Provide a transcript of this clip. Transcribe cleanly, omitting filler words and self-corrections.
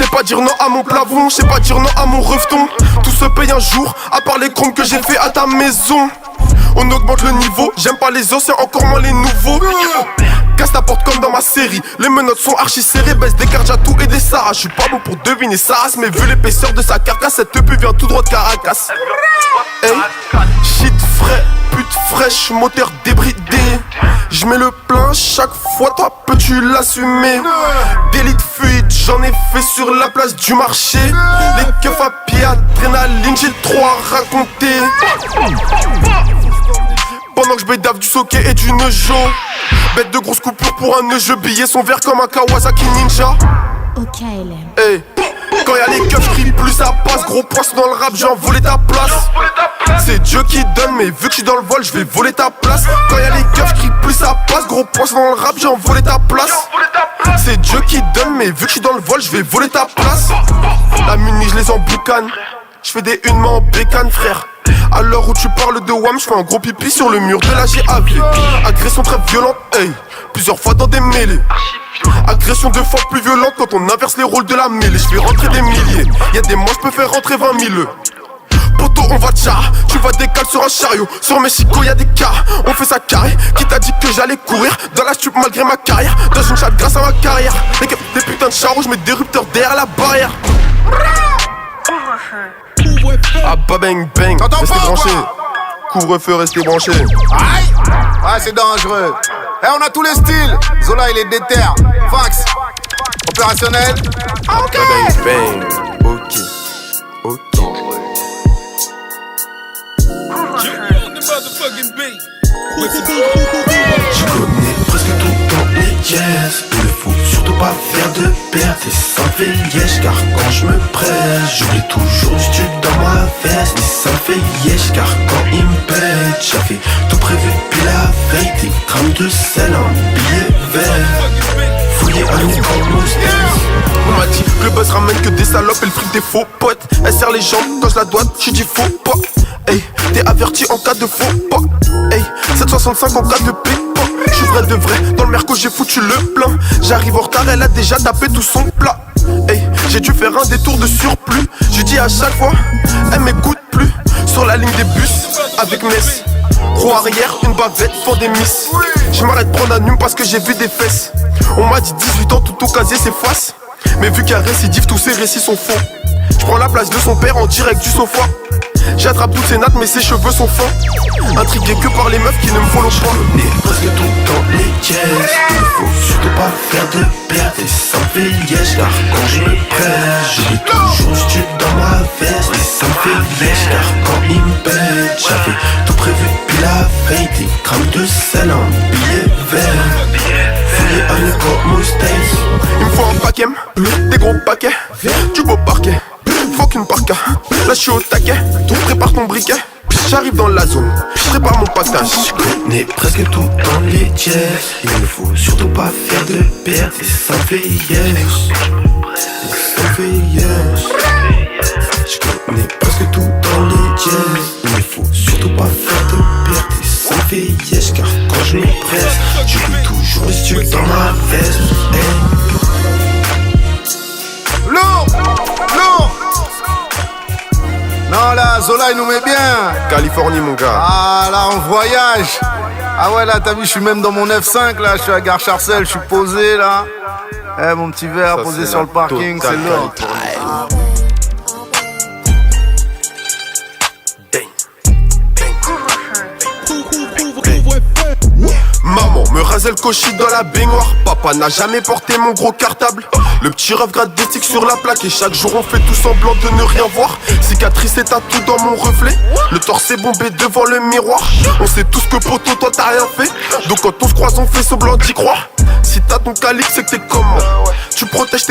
J'sais pas dire non à mon plafond, j'sais pas dire non à mon refton. Tout se paye un jour, à part les chromos que j'ai fait à ta maison. On augmente le niveau, j'aime pas les anciens, encore moins les nouveaux. Casse ta porte comme dans ma série. Les menottes sont archi serrées, baisse des cardiatou et des Sarah. J'suis pas bon pour deviner sa race, mais vu l'épaisseur de sa carcasse, cette EP vient tout droit de Caracas. Hey, shit frais, pute fraîche, moteur débridé. J'mets le plein chaque fois, toi peux-tu l'assumer? Délit de fuite, j'en ai fait sur la place du marché. Les keufs à pied, adrénaline, j'ai trop à raconter. Pendant que j'bédave du soké et du nejo. Bête de grosses coupures pour un jeu, billet son vert comme un Kawasaki Ninja. Ok, LM. Hey, quand y'a les keufs, j'crie plus ça passe. Gros poisson dans le rap, j'ai envolé ta place. C'est Dieu qui donne, mais vu que j'suis dans le vol, j'vais voler ta place. Quand y'a les keufs, j'crie plus ça passe. Gros poisson dans le rap, j'ai envolé ta place. C'est Dieu qui donne, mais vu que j'suis dans le vol, j'vais voler ta place. La muni, j'les emboucane. J'fais des une main en bécane, frère. À l'heure où tu parles de WAM, j'fais un gros pipi sur le mur de la GAV. Agression très violente, hey, plusieurs fois dans des mêlées. Agression deux fois plus violente quand on inverse les rôles de la mêlée. J'fais rentrer des milliers, y'a des mois j'peux faire rentrer 20 000. Poto on va tcha, tu vas décaler sur un chariot. Sur Mexico y'a des cas, on fait ça carré. Qui t'a dit que j'allais courir dans la stup malgré ma carrière? Dans une chatte grâce à ma carrière. Des putains de charros, j'mets des rupteurs derrière la barrière. Ah bah bang bang, restez branchés. Couvre-feu, restez branchés. Aïe! Ouais, c'est dangereux. Eh, on a tous les styles. Zola, il est déter. Fax. Opérationnel. Ok. Bang bang, ok. Ok. Je connais presque tout dans les jazz. Il ne faut surtout pas faire de perte et sans fait liège. Car quand je me presse, j'oublie toujours du stup dans ma veste. Et ça fait liège car quand il me pète, j'avais tout prévu depuis la veille. Des grammes de sel, un billet vert. Fouillé un nez en moustache. On m'a dit que le buzz ramène que des salopes et le fric des faux potes. Elle serre les jambes quand je la doite, j'suis dit faux pas. Hey, t'es averti en cas de faux pas. Hey, 765 en cas de pickpock. J'suis vrai de vrai, dans le merco j'ai foutu le plein. J'arrive en retard, elle a déjà tapé tout son plat. Hey, j'ai dû faire un détour de surplus. Je dis à chaque fois, elle m'écoute plus. Sur la ligne des bus, avec Messi. Roue arrière, une bavette, font des miss. Je m'arrête prendre un hume parce que j'ai vu des fesses. On m'a dit 18 ans, tout au casier s'efface. Mais vu qu'il y a récidive, tous ces récits sont faux. J'prends la place de son père en direct du sofa. J'attrape toutes ses nattes mais ses cheveux sont fins. Intrigué que par les meufs qui ne me follow pas. Je connais presque tout dans les jazz. Il ne faut surtout pas faire de perte et ça me fait liège. Car quand je me presse, j'oublie toujours du stup dans ma veste. Et ça me fait liège car quand il me pète, j'avais tout prévu depuis la veille. Des grammes de sel, un billet vert. Fouillé un nez comme moustache. Il me faut un paquet, des gros paquets, du beau parquet. Faut qu'une parka, là j'suis au taquet. Prépare ton briquet, j'arrive dans la zone, prépare mon package. Je connais presque tout dans les jazz. Il ne faut surtout pas faire de perte et ça me fait yes. Ça me fait yes. Je connais presque tout dans les jazz. Il ne faut surtout pas faire de perte et ça me fait yes. Car quand je me presse, j'oublie toujours le stup dans ma veste. Hey. Lourd! Lourd! Non, là, Zola, il nous met bien. Californie mon gars. Ah, là, on voyage. Ah ouais, là, t'as vu, je suis même dans mon F5, là. Je suis à Gare Charcel, je suis posé, là. Eh, mon petit verre Ça, posé c'est sur la le parking, c'est totale lourd. Californie. Maman me rasait le cochis dans la baignoire. Papa n'a jamais porté mon gros cartable. Le petit rêve gratte des tics sur la plaque. Et chaque jour on fait tout semblant de ne rien voir. Cicatrice et tatou dans mon reflet. Le torse est bombé devant le miroir. On sait tous que poto toi t'as rien fait. Donc quand on se croise on fait semblant d'y croire. Si t'as ton calibre c'est que t'es comment. Tu protèges tes